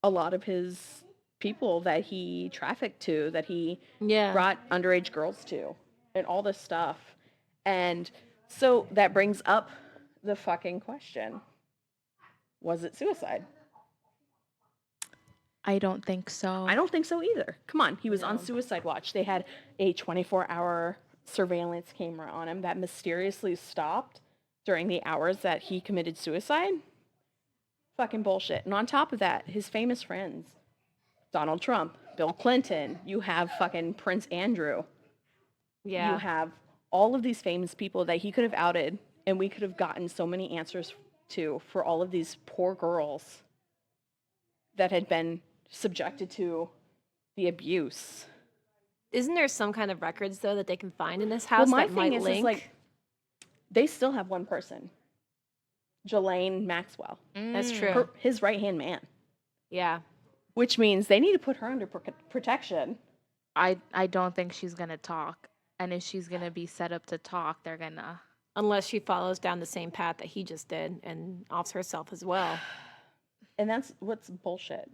a lot of his people that he trafficked to, that he brought underage girls to, and all this stuff. And so that brings up the fucking question. Was it suicide? I don't think so. I don't think so either. Come on, he was on No. suicide watch. They had a 24-hour surveillance camera on him that mysteriously stopped during the hours that he committed suicide. Fucking bullshit. And on top of that, his famous friends, Donald Trump, Bill Clinton, you have fucking Prince Andrew. Yeah. You have all of these famous people that he could have outed, and we could have gotten so many answers to for all of these poor girls that had been subjected to the abuse. Isn't there some kind of records though that they can find in this Well, house my that thing might is link? like they still have one person, Ghislaine Maxwell, That's true. his right-hand man, Yeah. which means they need to put her under protection. I don't think she's gonna talk. And if she's gonna be set up to talk, they're gonna. Unless she follows down the same path that he just did and offs herself as well. And that's what's bullshit.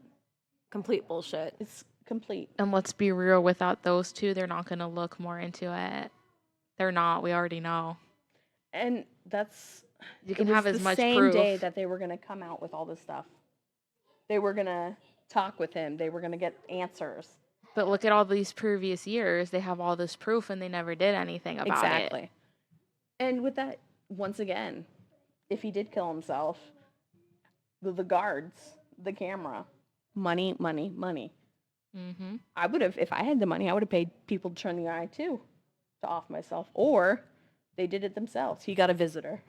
Complete bullshit. It's complete. And let's be real, without those two, they're not gonna look more into it. They're not. We already know. And that's You can it was have as the much same proof. day that they were going to come out with all this stuff. They were going to talk with him. They were going to get answers. But look at all these previous years. They have all this proof, and they never did anything about it. Exactly. And with that, once again, if he did kill himself, the guards, the camera, money, money, money. Mm-hmm. I would have, if I had the money, I would have paid people to turn the eye too, to off myself. Or they did it themselves. He got a visitor.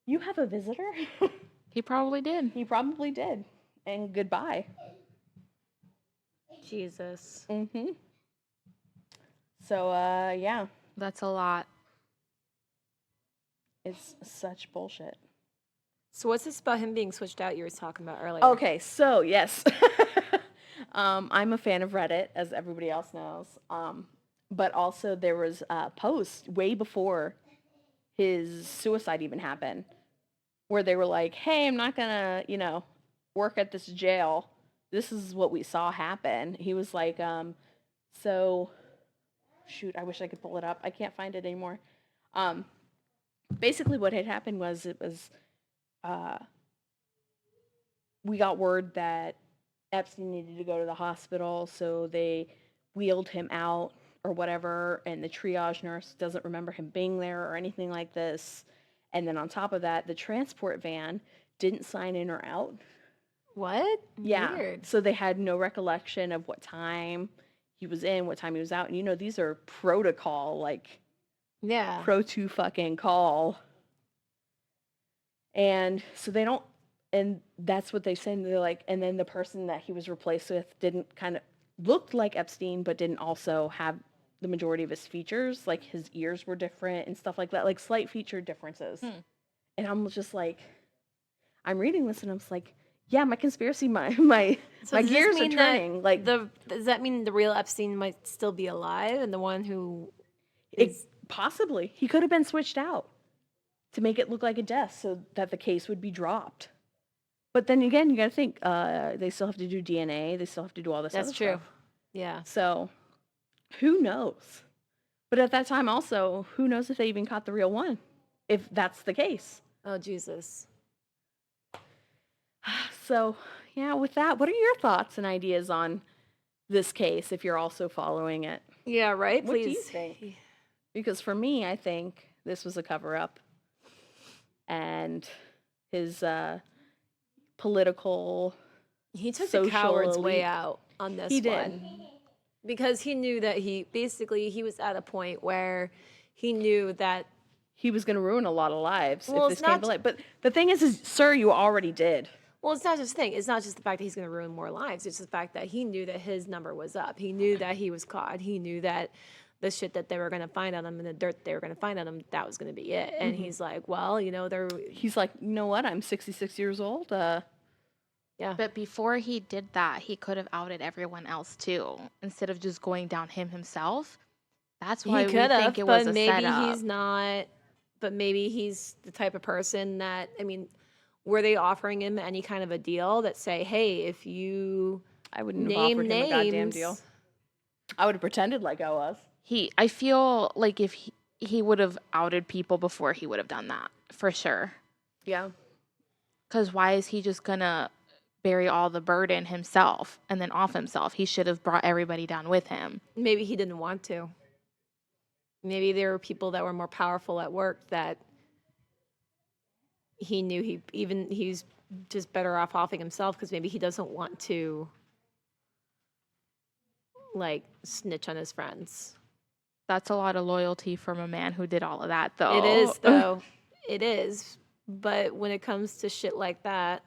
You have a visitor? He probably did. He probably did. And goodbye. Jesus. Mm-hmm. So, yeah, That's a lot. it's such bullshit. So what's this about him being switched out you were talking about earlier? Okay, so yes. I'm a fan of Reddit, as everybody else knows. But also there was a post way before his suicide even happened where they were like, hey, I'm not gonna, work at this jail. This is what we saw happen. He was like, so, shoot, I wish I could pull it up. I can't find it anymore. Basically what had happened was we got word that Epstein needed to go to the hospital, so they wheeled him out or whatever, and the triage nurse doesn't remember him being there or anything like this. And then on top of that, the transport van didn't sign in or out. What? Yeah. Weird. So they had no recollection of what time he was in, what time he was out. And these are protocol, like Yeah. fucking call. And so they don't, and that's what they said. They're like, and then the person that he was replaced with didn't kind of looked like Epstein, but didn't also have the majority of his features. Like his ears were different and stuff like that, like slight feature differences. And I'm just like, I'm reading this and I'm just like, yeah, my conspiracy, my So my does this gears are mean that turning. Like does that mean the real Epstein might still be alive and the one who it, is possibly he could have been switched out to make it look like a death so that the case would be dropped. But then again, you got to think they still have to do DNA. They still have to do all this That's other true. stuff. Yeah. So who knows? But at that time also, who knows if they even caught the real one, if that's the case. Oh Jesus. So, yeah, with that, what are your thoughts and ideas on this case if you're also following it? Yeah, right? What do Please. you think? Because for me, I think this was a cover up. And his political He took the coward's social way elite- out on this He did. one. Because he knew that he was at a point where he knew that he was going to ruin a lot of lives Well, if it's this came not to light. But the thing is, sir, you already did. well, it's not just the thing. It's not just the fact that he's going to ruin more lives. It's the fact that he knew that his number was up. He knew that he was caught. He knew that the shit that they were going to find on him and the dirt they were going to find on him, that was going to be it. And he's like, well, He's like, you know what? I'm 66 years old. yeah. But before he did that, he could have outed everyone else too, instead of just going down himself. That's why He we could have, think it was but a maybe setup. he's not. But maybe he's the type of person that, were they offering him any kind of a deal that say, hey, if you I wouldn't have name offered names, him a goddamn deal. I would have pretended like I was. I feel like if he would have outed people before, he would have done that for sure. Yeah. Because why is he just gonna bear all the burden himself and then off himself. He should have brought everybody down with him. Maybe he didn't want to. Maybe there were people that were more powerful at work that he knew he's just better off offing himself because maybe he doesn't want to like snitch on his friends. That's a lot of loyalty from a man who did all of that, though. It is, though. It is. But when it comes to shit like that,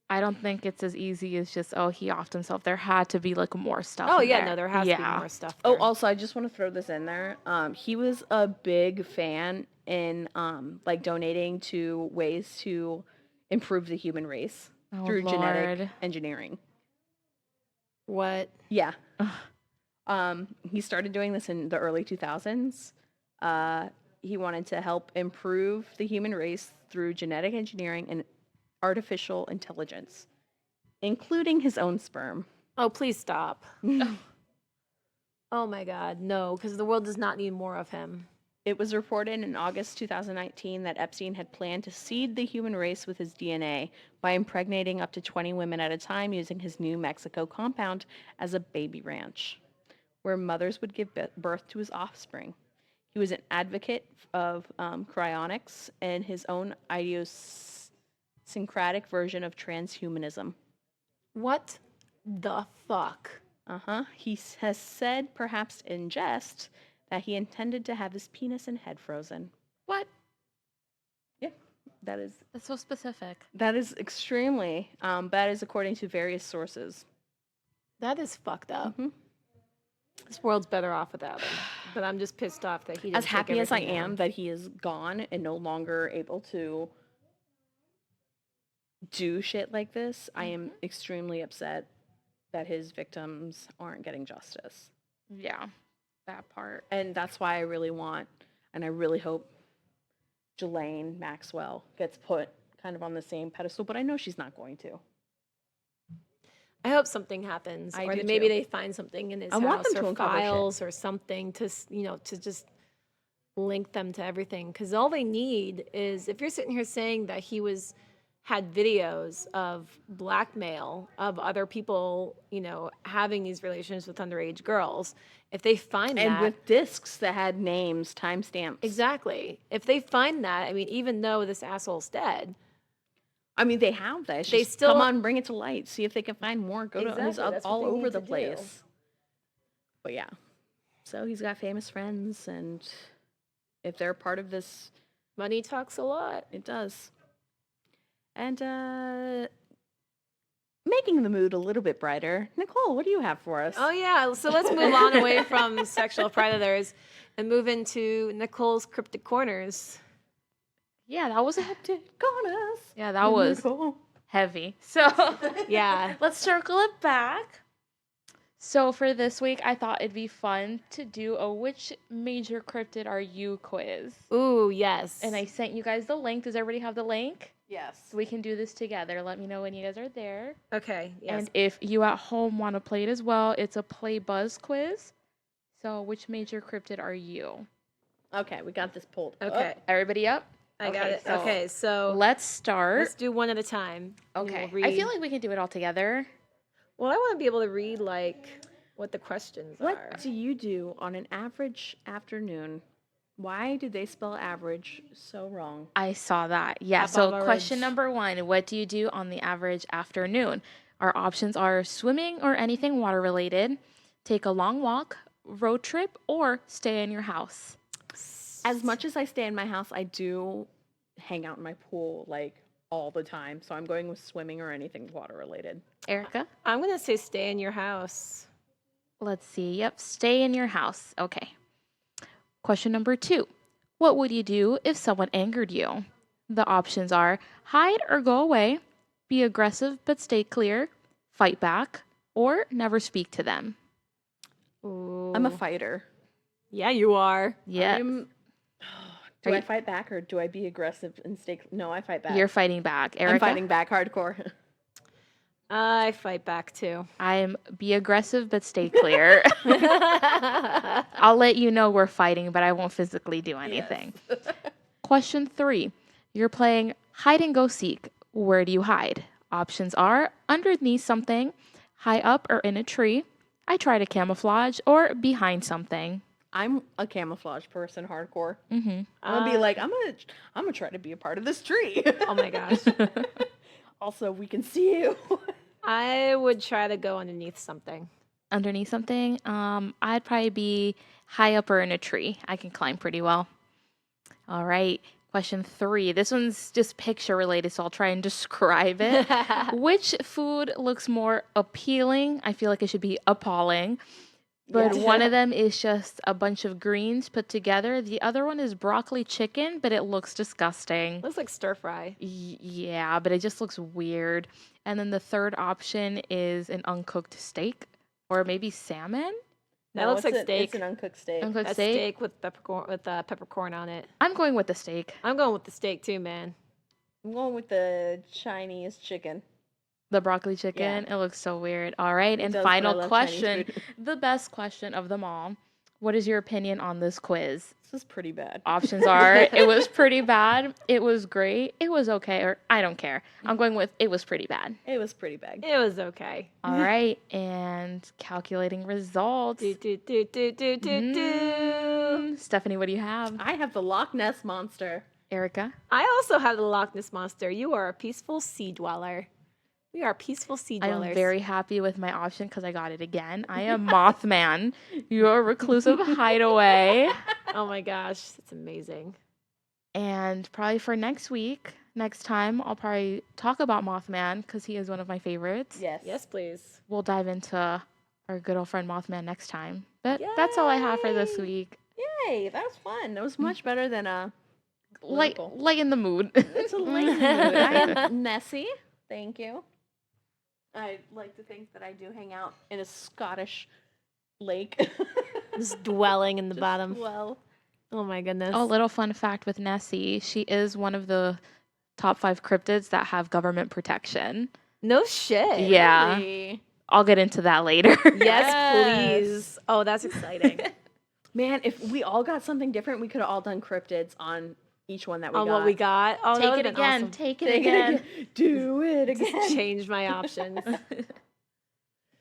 I don't think it's as easy as just, oh, he offed himself. There had to be like more stuff. oh in yeah, there. no, there has to be more stuff. Oh, there. also, I just want to throw this in there. He was a big fan in like donating to ways to improve the human race Oh, through genetic Lord. engineering. What? Yeah. He started doing this in the early 2000s. He wanted to help improve the human race through genetic engineering and artificial intelligence, including his own sperm. Oh, please stop. Oh my God, no, because the world does not need more of him. It was reported in August 2019 that Epstein had planned to seed the human race with his DNA by impregnating up to 20 women at a time using his New Mexico compound as a baby ranch, where mothers would give birth to his offspring. He was an advocate of cryonics and his own idiosyncratic version of transhumanism. What the fuck? He has said, perhaps in jest, that he intended to have his penis and head frozen. What? Yeah, that is That's so specific. extremely. That is according to various sources. That is fucked up. Mhm. This world's better off without him. But I'm just pissed off that he didn't As take happy as I everything am down. that he is gone and no longer able to do shit like this, I am extremely upset that his victims aren't getting justice. Yeah, that part. And that's why I really want, and I really hope Ghislaine Maxwell gets put kind of on the same pedestal, but I know she's not going to. I hope something happens, I or do that maybe too. they find something in his I want house them to or uncover shit. files or something to to just link them to everything. Because all they need is, if you're sitting here saying that he had videos of blackmail of other people, having these relations with underage girls, if they find And that, with discs that had names, timestamps. exactly, if they find that, I mean, even though this asshole's dead. I mean, they have that. It's They just still- come on, bring it to light. See if they can find more. Go to Exactly, he's that's what all they over need the to do. place. But yeah, so he's got famous friends, and if they're part of this, Money talks a lot. it does. And making the mood a little bit brighter, Nicole, what do you have for us? Oh yeah, so let's move on away from sexual predators and move into Nicole's cryptic corners. Yeah, that was Corners. yeah, that was Nicole. heavy. So Yeah. let's circle it back. So for this week, I thought it'd be fun to do a which major cryptid are you quiz. Ooh, yes. And I sent you guys the link. Does everybody have the link? Yes. So we can do this together. Let me know when you guys are there. Okay. Yes. And if you at home want to play it as well, it's a play buzz quiz. So which major cryptid are you? Okay, we got this pulled. Okay. Everybody up? I got okay, it. so Okay. So Let's start. let's do one at a time. and Okay. we'll I feel read- like we can do it all together. Well, I want to be able to read like what the questions are. What do you do on an average afternoon? Why did they spell average so wrong? I saw that. Yeah. So Average. question number 1, what do you do on the average afternoon? Our options are swimming or anything water related, take a long walk, road trip, or stay in your house. As much as I stay in my house, I do hang out in my pool like all the time. So I'm going with swimming or anything water related. Erica? I'm gonna say stay in your house. Let's see. Yep. Stay in your house. Okay. Question number 2. What would you do if someone angered you? The options are hide or go away, be aggressive but stay clear, fight back, or never speak to them. Ooh. I'm a fighter. Yeah, you are. Yeah. Do Are I you- fight back or do I be aggressive and stay? No, I fight back. You're fighting back. Erica? I'm fighting back hardcore. I fight back too. I'm be aggressive but stay clear. I'll let you know we're fighting, but I won't physically do anything. Question 3. You're playing Hide and go seek. Where do you hide? Options are underneath something, high up or in a tree. I try to camouflage, or behind something. I'm a camouflage person, hardcore. Mm-hmm. I'm gonna be like, I'm gonna try to be a part of this tree. Oh my gosh. Also, we can see you. I would try to go underneath something. Underneath something, I'd probably be high up or in a tree. I can climb pretty well. All right. Question 3. This one's just picture related, so I'll try and describe it. Which food looks more appealing? I feel like it should be appalling. But Yeah. one of them is just a bunch of greens put together. The other one is broccoli chicken, but it looks disgusting. Looks like stir fry. Yeah, but it just looks weird. And then the third option is an uncooked steak or maybe salmon. That looks like steak. It's an uncooked steak. Uncooked That's steak. steak with peppercorn on it. I'm going with the steak. I'm going with the steak too, man. I'm going with the Chinese chicken. The broccoli chicken. It looks so weird. All right. It And does, but I final love Chinese question, food. the best question of them all. What is your opinion on this quiz? This is pretty bad. Options are it was pretty bad, it was great, it was okay, or I don't care. I'm going with it was pretty bad. It was pretty bad. It was okay. All right. And calculating results. Do, do, do, do, do, do, do. Stephanie, what do you have? I have the Loch Ness monster. Erica? I also have the Loch Ness Monster. You are a peaceful sea dweller. We are peaceful sea I dwellers. am very happy with my option because I got it again. I am Mothman, your reclusive hideaway. Oh my gosh, it's amazing. And probably for next time, I'll probably talk about Mothman because he is one of my favorites. Yes. Yes, please. We'll dive into our good old friend Mothman next time. But that's all I have for this Yay. week. Yay, that was fun. That was much better than political. Lighten the mood. It's a late mood. I am Nessie. Thank you. I like to think that I do hang out in a Scottish lake. Just dwelling in the Just bottom. Well, Oh my goodness. A little fun fact with Nessie, she is one of the top 5 cryptids that have government protection. No shit. Yeah. really. I'll get into that later. Yes, Yes. please. Oh, that's exciting. Man, if we all got something different, we could have all done cryptids on each one that we On got. what we got. Oh, that Take would've it been again. awesome. Take it Take it again. again. Do it again. Just change my options.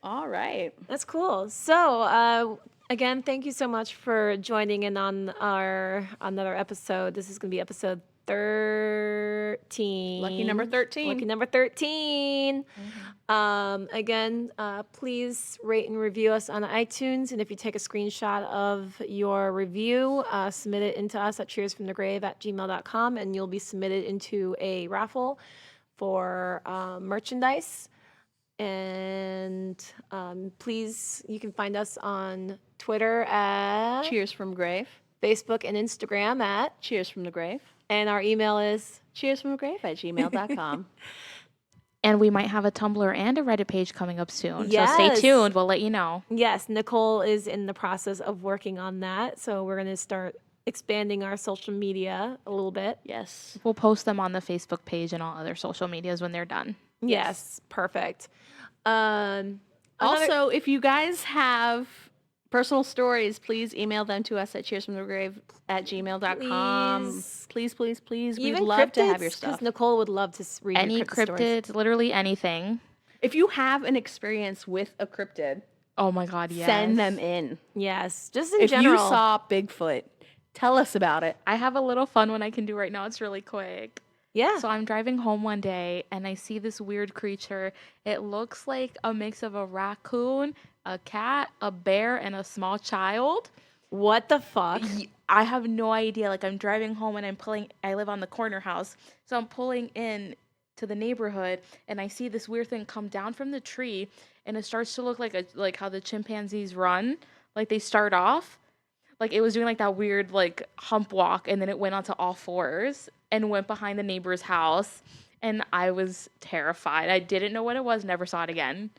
All right. That's cool. So, again, thank you so much for joining in on our another episode. This is going to be episode 13. Lucky number 13. Lucky number 13. Again, please rate and review us on iTunes. And if you take a screenshot of your review, submit it into us at cheersfromthegrave@gmail.com, and you'll be submitted into a raffle for merchandise. And please, you can find us on Twitter at Cheers from Grave. Facebook and Instagram at, Cheers from the Grave. and our email is cheersfromthegrave@gmail.com. And we might have a Tumblr and a Reddit page coming up soon. So stay Yes. tuned. We'll let you know. yes. Nicole is in the process of working on that, so we're going to start expanding our social media a little bit. Yes. We'll post them on the Facebook page and all other social medias when they're done. Yes, perfect. Another- Also, if you guys have personal stories, please email them to us at cheersfromthegrave@gmail.com. Please. Please. We'd even love to have your cryptids, stuff. because Nicole would love to read Any your cryptid stories. cryptids, literally anything. If you have an experience with a cryptid, Oh my God, yes. send them in. Yes, just in If general. you saw Bigfoot, tell us about it. I have a little fun one I can do right now. It's really quick. Yeah. So I'm driving home one day and I see this weird creature. It looks like a mix of a raccoon, a cat, a bear, and a small child. What the fuck? I have no idea. Like I'm driving home and I live on the corner house. So I'm pulling in to the neighborhood and I see this weird thing come down from the tree and it starts to look like how the chimpanzees run. Like they start off. Like it was doing like that weird like hump walk and then it went onto all fours and went behind the neighbor's house. And I was terrified. I didn't know what it was, never saw it again.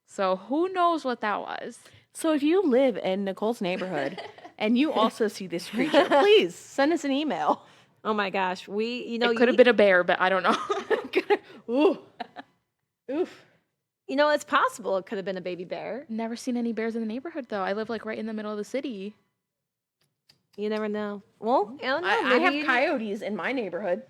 So who knows what that was? So if you live in Nicole's neighborhood and you also see this creature, please send us an email. Oh my gosh. It could have been a bear, but I don't know. Ooh. Oof. You know, it's possible it could have been a baby bear. Never seen any bears in the neighborhood though. I live like right in the middle of the city. You never know. Well, I don't know. I have maybe- coyotes in my neighborhood.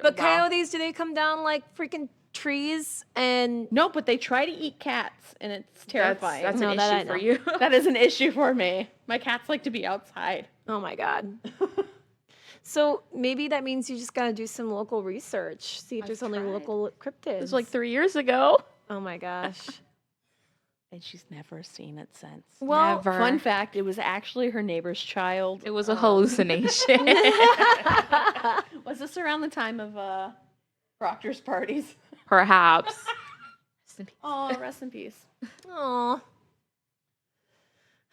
But Wow. coyotes, do they come down like freaking trees? And No, but they try to eat cats, and it's terrifying. That's No, an that I issue for know. you. That is an issue for me. My cats like to be outside. oh my god. So maybe that means you just gotta do some local research. See if I've there's only tried. local cryptids. It was like 3 years ago. oh my gosh. And she's never seen it since. Well, Never. Fun fact, it was actually her neighbor's child. It was a hallucination. Was this around the time of Proctor's parties? Perhaps. Oh, rest in peace. Aw.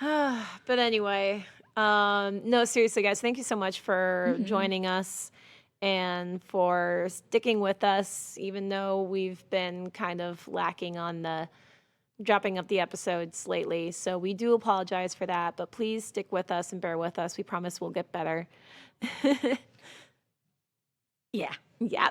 But anyway, no, seriously, guys, thank you so much for joining us and for sticking with us, even though we've been kind of lacking on the dropping up the episodes lately. So we do apologize for that, but please stick with us and bear with us. We promise we'll get better. Yeah. Yeah.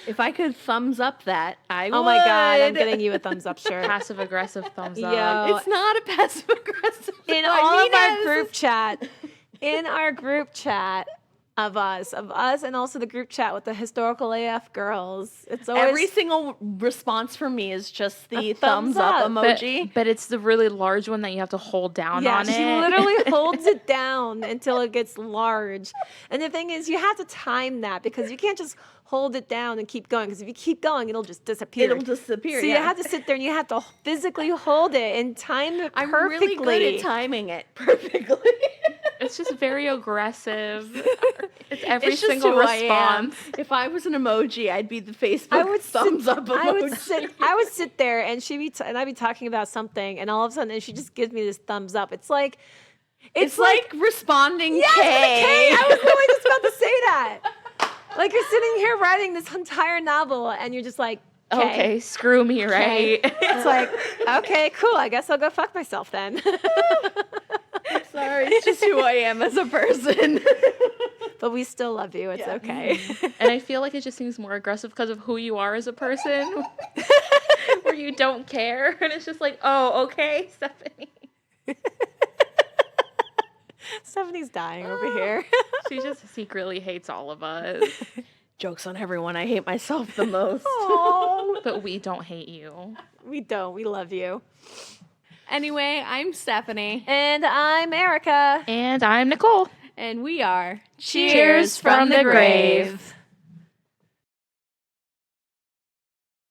If I could thumbs up that, I would. Oh my God, I'm getting you a thumbs up shirt. Passive aggressive thumbs up. Yo, It's not a passive aggressive. in I all mean of our it. group chat, in our group chat of us, and also the group chat with the historical AF girls, it's always Every single response from me is just the A thumbs thumbs up up. emoji. But it's the really large one that you have to hold down yeah, on she it. literally holds it down until it gets large. And the thing is, you have to time that because you can't just hold it down and keep going. Because if you keep going, it'll just disappear. It'll disappear. So yeah. you have to sit there and you have to physically hold it and time it I'm perfectly. really good at timing it perfectly. It's just very aggressive. It's every It's just single who I am. response. If I was an emoji, I'd be the Facebook thumbs up emoji. I would sit there and and I'd be talking about something, and all of a sudden, she just gives me this thumbs up. It's like, It's like responding yes, K. with a K. I was literally just about to say that. Like you're sitting here writing this entire novel, and you're just like, K. Okay, screw me, right? It's like, okay, cool. I guess I'll go fuck myself then. Sorry, it's just who I am as a person. But we still love you. It's okay. And I feel like it just seems more aggressive because of who you are as a person, where you don't care. And it's just like, oh, okay, Stephanie. Stephanie's dying over here. She just secretly hates all of us. Joke's on everyone. I hate myself the most. Oh, But we don't hate you. we don't. We love you. Anyway, I'm Stephanie, And I'm Erica. And I'm Nicole. and we are Cheers from the grave.